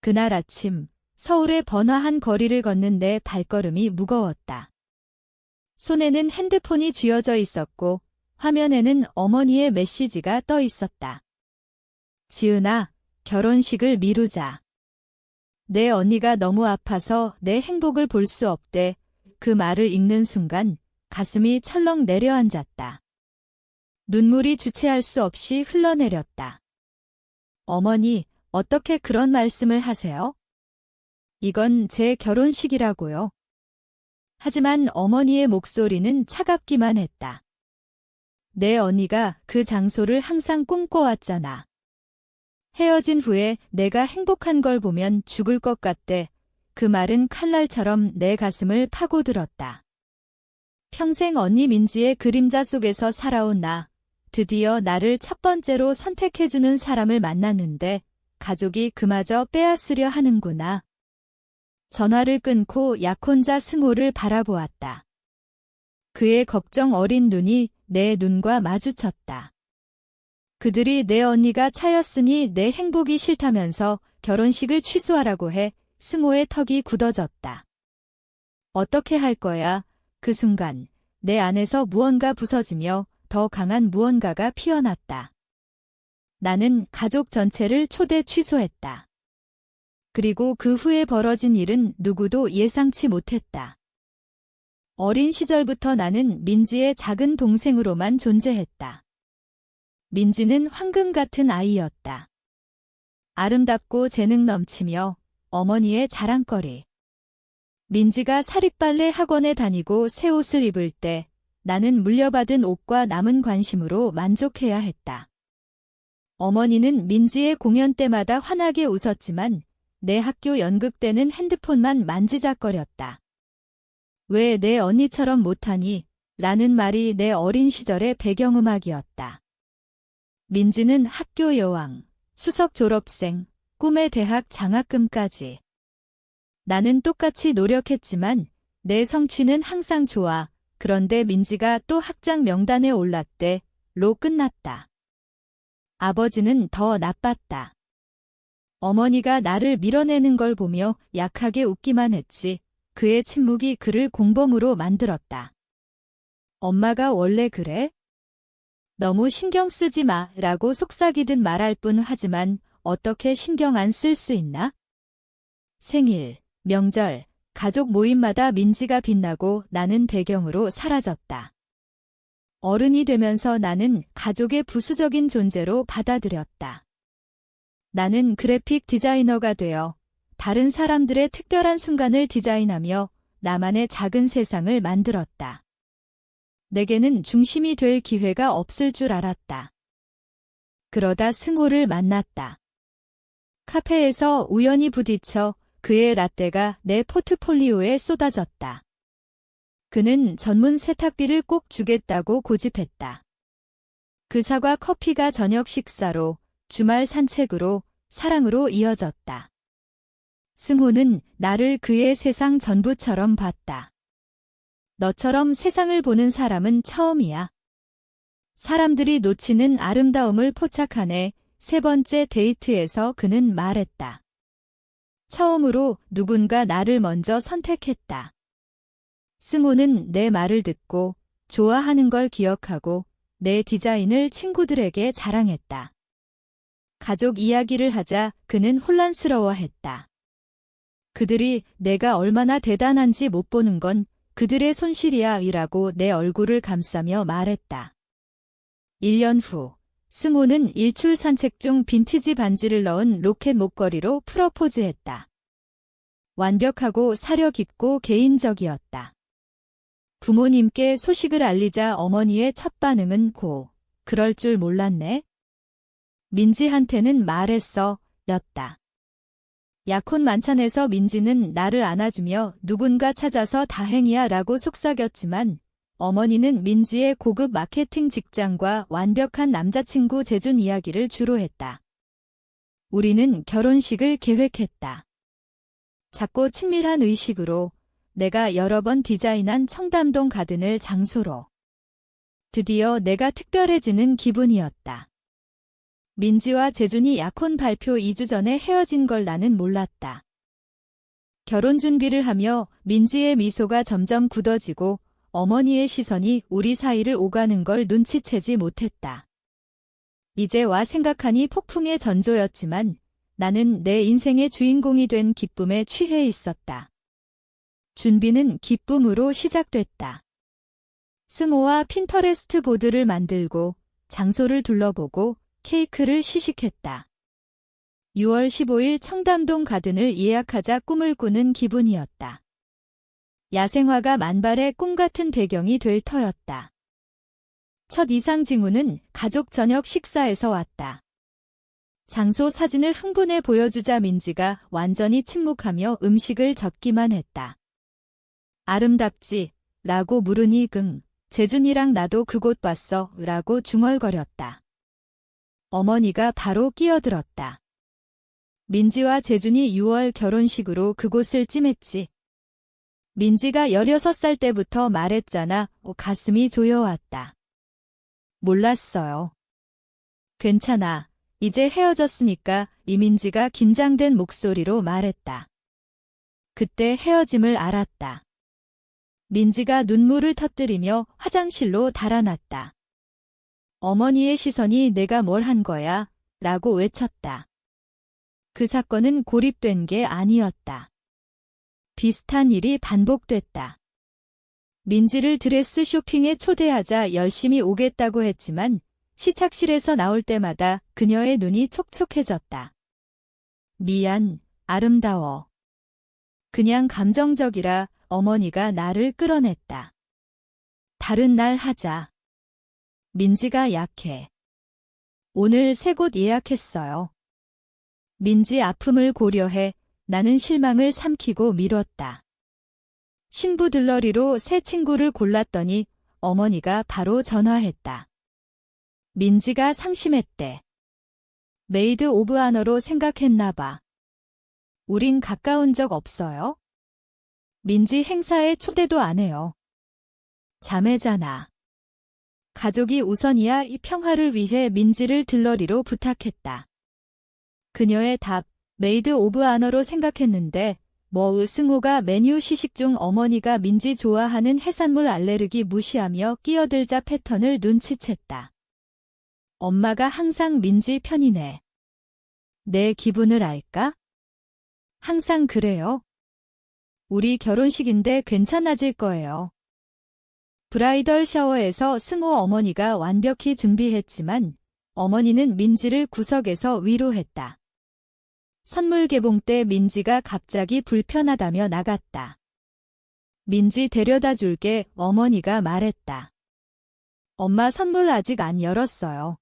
그날 아침 서울의 번화한 거리를 걷는데 발걸음이 무거웠다. 손에는 핸드폰이 쥐어져 있었고 화면에는 어머니의 메시지가 떠 있었다. 지은아, 결혼식을 미루자. 내 언니가 너무 아파서 내 행복을 볼 수 없대. 그 말을 읽는 순간 가슴이 철렁 내려앉았다. 눈물이 주체할 수 없이 흘러내렸다. 어머니, 어떻게 그런 말씀을 하세요? 이건 제 결혼식이라고요. 하지만 어머니의 목소리는 차갑기만 했다. 내 언니가 그 장소를 항상 꿈꿔왔잖아. 헤어진 후에 내가 행복한 걸 보면 죽을 것 같대. 그 말은 칼날처럼 내 가슴을 파고들었다. 평생 언니 민지의 그림자 속에서 살아온 나. 드디어 나를 첫 번째로 선택해주는 사람을 만났는데 가족이 그마저 빼앗으려 하는구나. 전화를 끊고 약혼자 승호를 바라보았다. 그의 걱정 어린 눈이 내 눈과 마주쳤다. 그들이 내 언니가 차였으니 내 행복이 싫다면서 결혼식을 취소하라고 해. 승호의 턱이 굳어졌다. 어떻게 할 거야? 그 순간 내 안에서 무언가 부서지며 더 강한 무언가가 피어났다. 나는 가족 전체를 초대 취소했다. 그리고 그 후에 벌어진 일은 누구도 예상치 못했다. 어린 시절부터 나는 민지의 작은 동생으로만 존재했다. 민지는 황금 같은 아이였다. 아름답고 재능 넘치며 어머니의 자랑거리. 민지가 사립발레 학원에 다니고 새 옷을 입을 때 나는 물려받은 옷과 남은 관심으로 만족해야 했다. 어머니는 민지의 공연 때마다 환하게 웃었지만 내 학교 연극 때는 핸드폰만 만지작거렸다. 왜 내 언니처럼 못하니? 라는 말이 내 어린 시절의 배경음악이었다. 민지는 학교 여왕, 수석 졸업생, 꿈의 대학 장학금까지. 나는 똑같이 노력했지만 내 성취는 항상 좋아. 그런데 민지가 또 학장 명단에 올랐대. 로 끝났다. 아버지는 더 나빴다. 어머니가 나를 밀어내는 걸 보며 약하게 웃기만 했지. 그의 침묵이 그를 공범으로 만들었다. 엄마가 원래 그래? 너무 신경 쓰지 마 라고 속삭이듯 말할 뿐. 하지만 어떻게 신경 안 쓸 수 있나? 생일, 명절, 가족 모임마다 민지가 빛나고 나는 배경으로 사라졌다. 어른이 되면서 나는 가족의 부수적인 존재로 받아들였다. 나는 그래픽 디자이너가 되어 다른 사람들의 특별한 순간을 디자인하며 나만의 작은 세상을 만들었다. 내게는 중심이 될 기회가 없을 줄 알았다. 그러다 승호를 만났다. 카페에서 우연히 부딪혀 그의 라떼가 내 포트폴리오에 쏟아졌다. 그는 전문 세탁비를 꼭 주겠다고 고집했다. 그 사과 커피가 저녁 식사로, 주말 산책으로, 사랑으로 이어졌다. 승호는 나를 그의 세상 전부처럼 봤다. 너처럼 세상을 보는 사람은 처음이야. 사람들이 놓치는 아름다움을 포착하네. 세 번째 데이트에서 그는 말했다. 처음으로 누군가 나를 먼저 선택했다. 승호는 내 말을 듣고 좋아하는 걸 기억하고 내 디자인을 친구들에게 자랑했다. 가족 이야기를 하자 그는 혼란스러워했다. 그들이 내가 얼마나 대단한지 못 보는 건 그들의 손실이야 이라고 내 얼굴을 감싸며 말했다. 1년 후 승호는 일출 산책 중 빈티지 반지를 넣은 로켓 목걸이로 프러포즈했다. 완벽하고 사려 깊고 개인적이었다. 부모님께 소식을 알리자 어머니의 첫 반응은 그럴 줄 몰랐네. 민지한테는 말했어, 였다. 약혼 만찬에서 민지는 나를 안아주며 누군가 찾아서 다행이야 라고 속삭였지만 어머니는 민지의 고급 마케팅 직장과 완벽한 남자친구 재준 이야기를 주로 했다. 우리는 결혼식을 계획했다. 작고 친밀한 의식으로 내가 여러 번 디자인한 청담동 가든을 장소로. 드디어 내가 특별해지는 기분이었다. 민지와 재준이 약혼 발표 2주 전에 헤어진 걸 나는 몰랐다. 결혼 준비를 하며 민지의 미소가 점점 굳어지고 어머니의 시선이 우리 사이를 오가는 걸 눈치채지 못했다. 이제 와 생각하니 폭풍의 전조였지만 나는 내 인생의 주인공이 된 기쁨에 취해 있었다. 준비는 기쁨으로 시작됐다. 승호와 핀터레스트 보드를 만들고 장소를 둘러보고 케이크를 시식했다. 6월 15일 청담동 가든을 예약하자 꿈을 꾸는 기분이었다. 야생화가 만발의 꿈같은 배경이 될 터였다. 첫 이상 징후는 가족 저녁 식사에서 왔다. 장소 사진을 흥분해 보여주자 민지가 완전히 침묵하며 음식을 젓기만 했다. 아름답지? 라고 물으니 재준이랑 나도 그곳 봤어 라고 중얼거렸다. 어머니가 바로 끼어들었다. 민지와 재준이 6월 결혼식으로 그곳을 찜했지. 민지가 16살 때부터 말했잖아. 가슴이 조여왔다. 몰랐어요. 괜찮아. 이제 헤어졌으니까 이민지가 긴장된 목소리로 말했다. 그때 헤어짐을 알았다. 민지가 눈물을 터뜨리며 화장실로 달아났다. 어머니의 시선이 내가 뭘 한 거야? 라고 외쳤다. 그 사건은 고립된 게 아니었다. 비슷한 일이 반복됐다. 민지를 드레스 쇼핑에 초대하자 열심히 오겠다고 했지만 시착실에서 나올 때마다 그녀의 눈이 촉촉해졌다. 미안, 아름다워. 그냥 감정적이라 어머니가 나를 끌어냈다. 다른 날 하자. 민지가 약해. 오늘 3곳 예약했어요. 민지 아픔을 고려해 나는 실망을 삼키고 미뤘다. 신부 들러리로 새 친구를 골랐더니 어머니가 바로 전화했다. 민지가 상심했대. 메이드 오브 아너로 생각했나 봐. 우린 가까운 적 없어요? 민지 행사에 초대도 안 해요. 자매잖아. 가족이 우선이야. 이 평화를 위해 민지를 들러리로 부탁했다. 그녀의 답, 메이드 오브 아너로 생각했는데 승호가 메뉴 시식 중 어머니가 민지 좋아하는 해산물 알레르기 무시하며 끼어들자 패턴을 눈치챘다. 엄마가 항상 민지 편이네. 내 기분을 알까? 항상 그래요. 우리 결혼식인데 괜찮아질 거예요. 브라이덜 샤워에서 승호 어머니가 완벽히 준비했지만 어머니는 민지를 구석에서 위로했다. 선물 개봉 때 민지가 갑자기 불편하다며 나갔다. 민지 데려다 줄게 어머니가 말했다. 엄마 선물 아직 안 열었어요.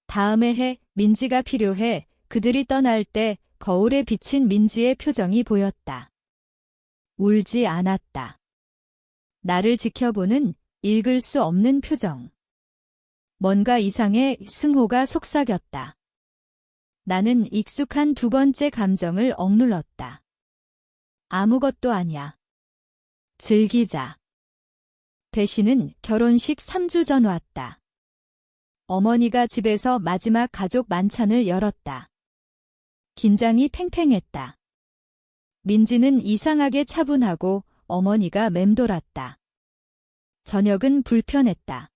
다음에 해. 민지가 필요해. 그들이 떠날 때 거울에 비친 민지의 표정이 보였다. 울지 않았다. 나를 지켜보는 읽을 수 없는 표정. 뭔가 이상해. 승호가 속삭였다. 나는 익숙한 2번째 감정을 억눌렀다. 아무것도 아냐. 즐기자. 대신은 결혼식 3주 전 왔다. 어머니가 집에서 마지막 가족 만찬을 열었다. 긴장이 팽팽했다. 민지는 이상하게 차분하고 어머니가 맴돌았다. 저녁은 불편했다.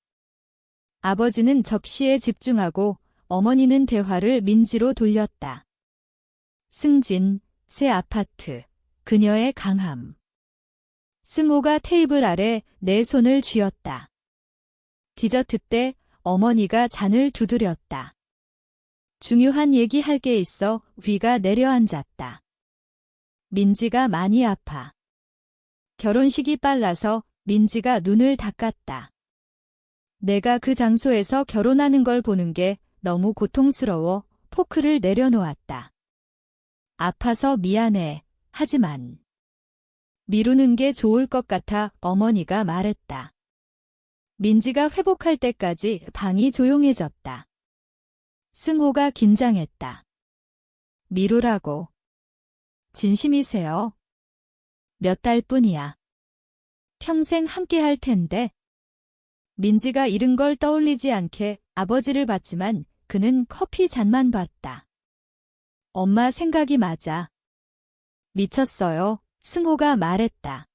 아버지는 접시에 집중하고 어머니는 대화를 민지로 돌렸다. 승진, 새 아파트, 그녀의 강함. 승호가 테이블 아래 내 손을 쥐었다. 디저트 때 어머니가 잔을 두드렸다. 중요한 얘기 할 게 있어. 위가 내려앉았다. 민지가 많이 아파. 결혼식이 빨라서 민지가 눈을 닦았다. 내가 그 장소에서 결혼하는 걸 보는 게 너무 고통스러워. 포크를 내려놓았다. 아파서 미안해. 하지만 미루는 게 좋을 것 같아 어머니가 말했다. 민지가 회복할 때까지 방이 조용해졌다. 승호가 긴장했다. 미루라고. 진심이세요? 몇 달뿐이야. 평생 함께 할 텐데. 민지가 잃은 걸 떠올리지 않게 아버지를 봤지만 그는 커피 잔만 봤다. 엄마 생각이 맞아. 미쳤어요. 승호가 말했다.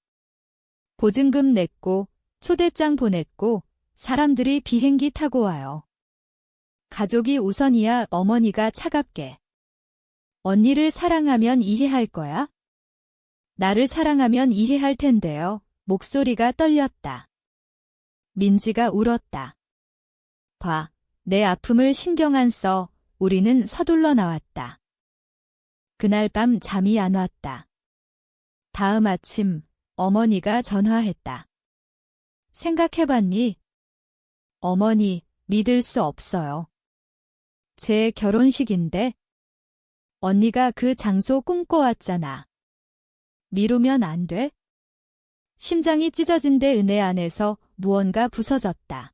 보증금 냈고, 초대장 보냈고, 사람들이 비행기 타고 와요. 가족이 우선이야. 어머니가 차갑게. 언니를 사랑하면 이해할 거야? 나를 사랑하면 이해할 텐데요. 목소리가 떨렸다. 민지가 울었다. 봐, 내 아픔을 신경 안 써. 우리는 서둘러 나왔다. 그날 밤 잠이 안 왔다. 다음 아침 어머니가 전화했다. 생각해봤니? 어머니, 믿을 수 없어요. 제 결혼식인데? 언니가 그 장소 꿈꿔왔잖아. 미루면 안 돼? 심장이 찢어진 데 은혜 안에서 무언가 부서졌다.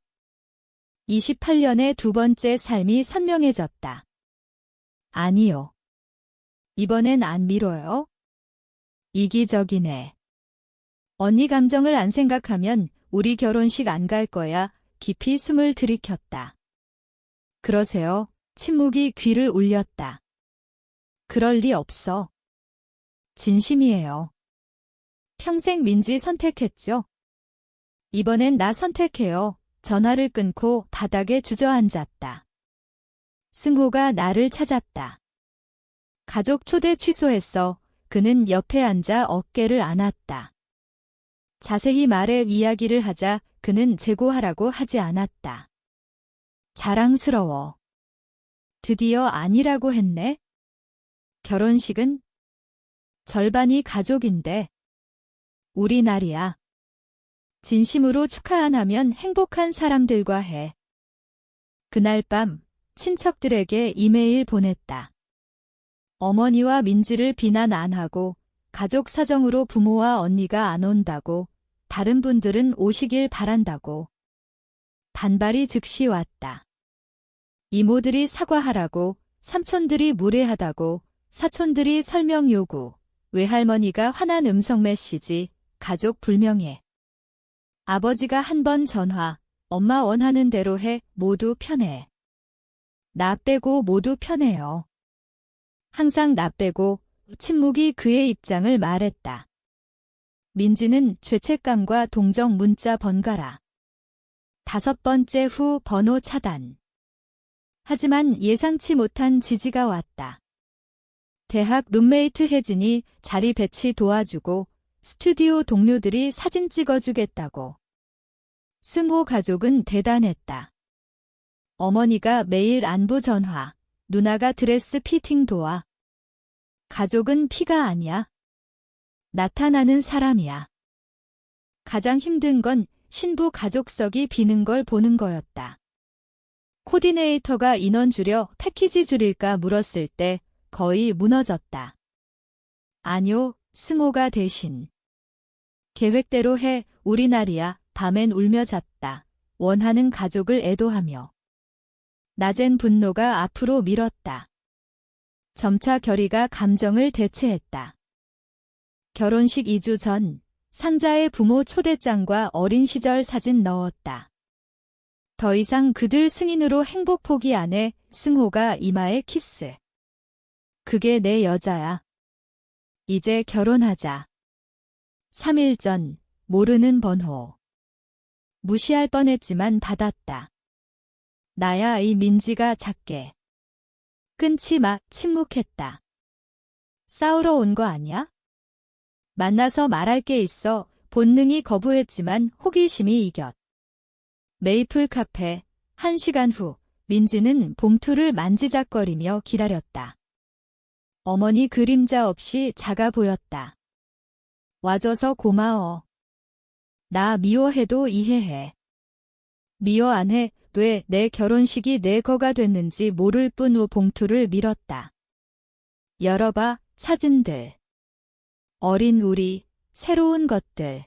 28년의 두 번째 삶이 선명해졌다. 아니요. 이번엔 안 미뤄요. 이기적이네. 언니 감정을 안 생각하면 우리 결혼식 안 갈 거야. 깊이 숨을 들이켰다. 그러세요. 침묵이 귀를 울렸다. 그럴 리 없어. 진심이에요. 평생 민지 선택했죠? 이번엔 나 선택해요. 전화를 끊고 바닥에 주저앉았다. 승호가 나를 찾았다. 가족 초대 취소했어. 그는 옆에 앉아 어깨를 안았다. 자세히 말해 이야기를 하자. 그는 재고하라고 하지 않았다. 자랑스러워. 드디어 아니라고 했네. 결혼식은? 절반이 가족인데. 우리 날이야. 진심으로 축하 안 하면 행복한 사람들과 해. 그날 밤 친척들에게 이메일 보냈다. 어머니와 민지를 비난 안 하고 가족 사정으로 부모와 언니가 안 온다고 다른 분들은 오시길 바란다고. 반발이 즉시 왔다. 이모들이 사과하라고, 삼촌들이 무례하다고, 사촌들이 설명 요구, 외할머니가 화난 음성 메시지, 가족 불명예. 아버지가 한 번 전화, 엄마 원하는 대로 해, 모두 편해. 나 빼고 모두 편해요. 항상 나 빼고 침묵이 그의 입장을 말했다. 민지는 죄책감과 동정 문자 번갈아. 5번째 후 번호 차단. 하지만 예상치 못한 지지가 왔다. 대학 룸메이트 혜진이 자리 배치 도와주고 스튜디오 동료들이 사진 찍어주겠다고. 승호 가족은 대단했다. 어머니가 매일 안부 전화, 누나가 드레스 피팅 도와. 가족은 피가 아니야. 나타나는 사람이야. 가장 힘든 건 신부 가족석이 비는 걸 보는 거였다. 코디네이터가 인원 줄여 패키지 줄일까 물었을 때 거의 무너졌다. 아뇨, 승호가 대신. 계획대로 해, 우리 날이야. 밤엔 울며 잤다. 원하는 가족을 애도하며. 낮엔 분노가 앞으로 밀었다. 점차 결의가 감정을 대체했다. 결혼식 2주 전, 상자에 부모 초대장과 어린 시절 사진 넣었다. 더 이상 그들 승인으로 행복 포기 안 해. 승호가 이마에 키스. 그게 내 여자야. 이제 결혼하자. 3일 전, 모르는 번호. 무시할 뻔했지만 받았다. 나야. 이 민지가 작게. 끊지 마. 침묵했다. 싸우러 온 거 아니야? 만나서 말할 게 있어. 본능이 거부했지만 호기심이 이겼. 메이플 카페. 1시간 후 민지는 봉투를 만지작거리며 기다렸다. 어머니 그림자 없이 작아 보였다. 와줘서 고마워. 나 미워해도 이해해. 미워 안 해. 왜 내 결혼식이 내 거가 됐는지 모를 뿐. 후 봉투를 밀었다. 열어봐. 사진들. 어린 우리, 새로운 것들.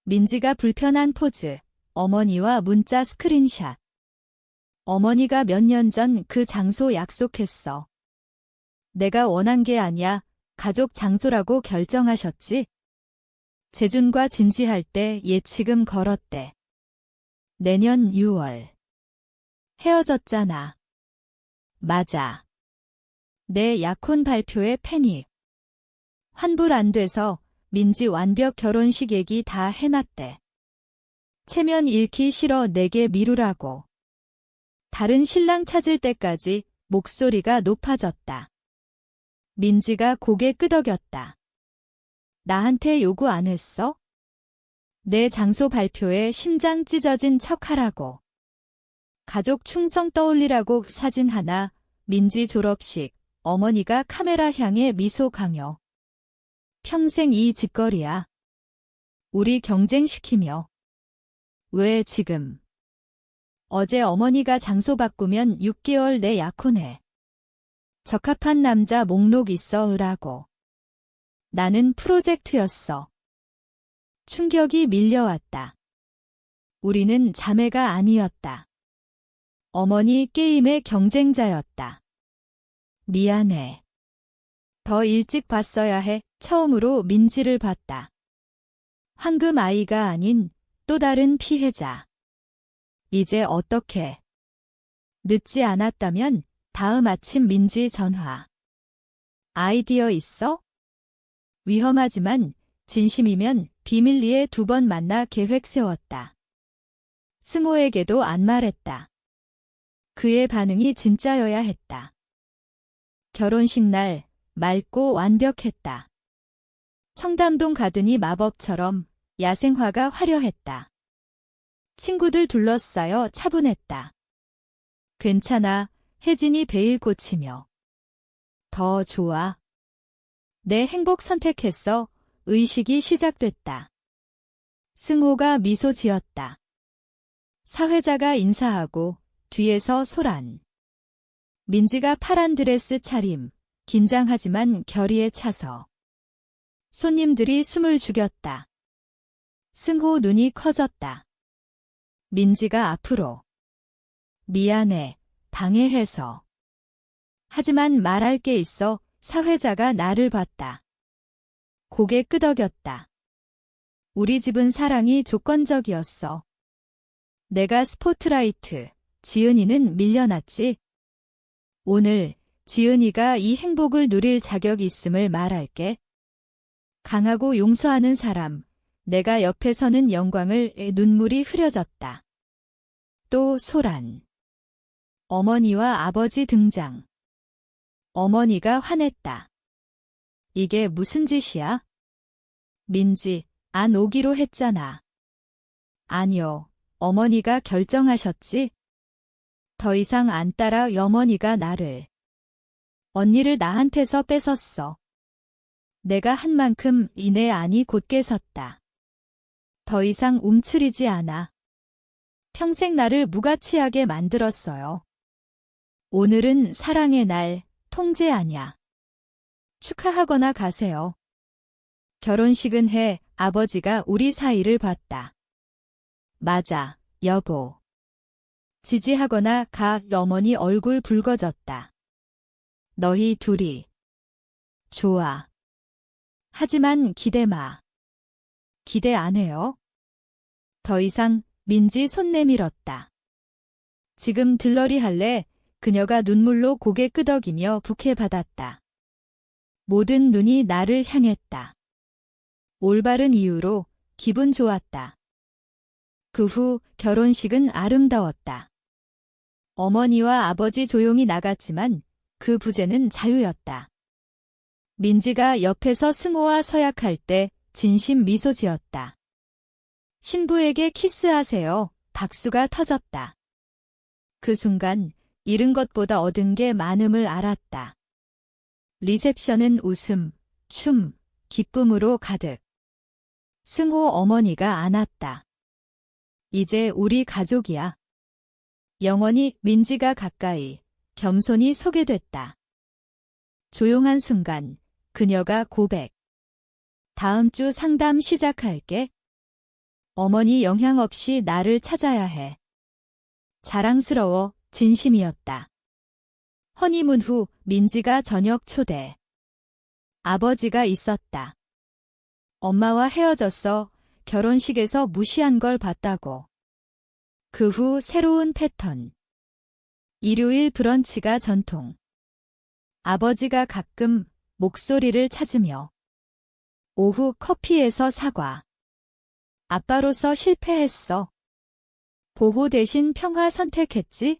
민지가 불편한 포즈, 어머니와 문자 스크린샷. 어머니가 몇 년 전 그 장소 약속했어. 내가 원한 게 아니야. 가족 장소라고 결정하셨지? 재준과 진지할 때 예치금 걸었대. 내년 6월. 헤어졌잖아. 맞아. 내 약혼 발표에 패닉. 환불 안 돼서 민지 완벽 결혼식 얘기 다 해놨대. 체면 잃기 싫어 내게 미루라고. 다른 신랑 찾을 때까지 목소리가 높아졌다. 민지가 고개 끄덕였다. 나한테 요구 안 했어? 내 장소 발표에 심장 찢어진 척하라고. 가족 충성 떠올리라고 사진 하나, 민지 졸업식, 어머니가 카메라 향해 미소 강요. 평생 이 짓거리야. 우리 경쟁시키며. 왜 지금? 어제 어머니가 장소 바꾸면 6개월 내 약혼해. 적합한 남자 목록 있어 으라고. 나는 프로젝트였어. 충격이 밀려왔다. 우리는 자매가 아니었다. 어머니 게임의 경쟁자였다. 미안해. 더 일찍 봤어야 해. 처음으로 민지를 봤다. 황금 아이가 아닌 또 다른 피해자. 이제 어떻게? 늦지 않았다면 다음 아침 민지 전화. 아이디어 있어? 위험하지만 진심이면 비밀리에 2번 만나 계획 세웠다. 승호에게도 안 말했다. 그의 반응이 진짜여야 했다. 결혼식 날 맑고 완벽했다. 청담동 가더니 마법처럼 야생화가 화려했다. 친구들 둘러싸여 차분했다. 괜찮아, 혜진이 베일 고치며. 더 좋아. 내 행복 선택했어. 의식이 시작됐다. 승호가 미소 지었다. 사회자가 인사하고 뒤에서 소란. 민지가 파란 드레스 차림, 긴장하지만 결의에 차서. 손님들이 숨을 죽였다. 승호 눈이 커졌다. 민지가 앞으로. 미안해, 방해해서. 하지만 말할 게 있어. 사회자가 나를 봤다. 고개 끄덕였다. 우리 집은 사랑이 조건적이었어. 내가 스포트라이트, 지은이는 밀려났지. 오늘 지은이가 이 행복을 누릴 자격이 있음을 말할게. 강하고 용서하는 사람, 내가 옆에 서는 영광을. 눈물이 흐려졌다. 또 소란. 어머니와 아버지 등장. 어머니가 화냈다. 이게 무슨 짓이야? 민지, 안 오기로 했잖아. 아니요, 어머니가 결정하셨지? 더 이상 안 따라 어머니가 나를. 언니를 나한테서 뺏었어. 내가 한 만큼 이내 안이 곧게 섰다. 더 이상 움츠리지 않아. 평생 나를 무가치하게 만들었어요. 오늘은 사랑의 날, 통제 아냐. 축하하거나 가세요. 결혼식은 해. 아버지가 우리 사이를 봤다. 맞아, 여보. 지지하거나 가. 어머니 얼굴 붉어졌다. 너희 둘이. 좋아. 하지만 기대 마. 기대 안 해요. 더 이상. 민지 손 내밀었다. 지금 들러리 할래? 그녀가 눈물로 고개 끄덕이며 부케받았다. 모든 눈이 나를 향했다. 올바른 이유로 기분 좋았다. 그 후 결혼식은 아름다웠다. 어머니와 아버지 조용히 나갔지만 그 부제는 자유였다. 민지가 옆에서 승호와 서약할 때 진심 미소 지었다. 신부에게 키스하세요. 박수가 터졌다. 그 순간 잃은 것보다 얻은 게 많음을 알았다. 리셉션은 웃음, 춤, 기쁨으로 가득. 승호 어머니가 안았다. 이제 우리 가족이야. 영원히. 민지가 가까이, 겸손히 소개됐다. 조용한 순간 그녀가 고백. 다음 주 상담 시작할게. 어머니 영향 없이 나를 찾아야 해. 자랑스러워. 진심이었다. 허니문 후 민지가 저녁 초대. 아버지가 있었다. 엄마와 헤어졌어. 결혼식에서 무시한 걸 봤다고. 그 후 새로운 패턴. 일요일 브런치가 전통. 아버지가 가끔 목소리를 찾으며 오후 커피에서 사과. 아빠로서 실패했어. 보호 대신 평화 선택했지?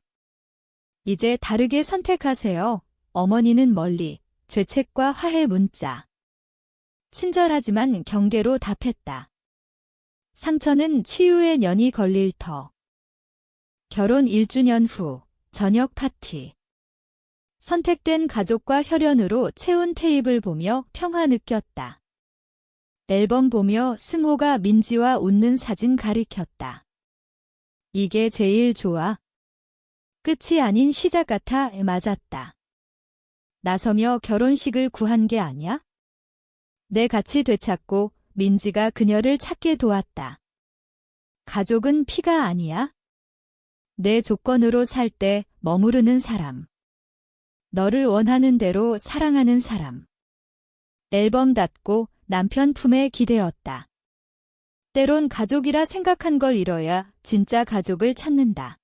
이제 다르게 선택하세요. 어머니는 멀리 죄책과 화해 문자. 친절하지만 경계로 답했다. 상처는 치유의 년이 걸릴 터. 결혼 1주년 후 저녁 파티. 선택된 가족과 혈연으로 채운 테이블 보며 평화 느꼈다. 앨범 보며 승호가 민지와 웃는 사진 가리켰다. 이게 제일 좋아. 끝이 아닌 시작 같아. 맞았다. 나서며 결혼식을 구한 게 아니야? 내 가치 되찾고 민지가 그녀를 찾게 도왔다. 가족은 피가 아니야? 내 조건으로 살 때 머무르는 사람. 너를 원하는 대로 사랑하는 사람. 앨범 닫고 남편 품에 기대었다. 때론 가족이라 생각한 걸 잃어야 진짜 가족을 찾는다.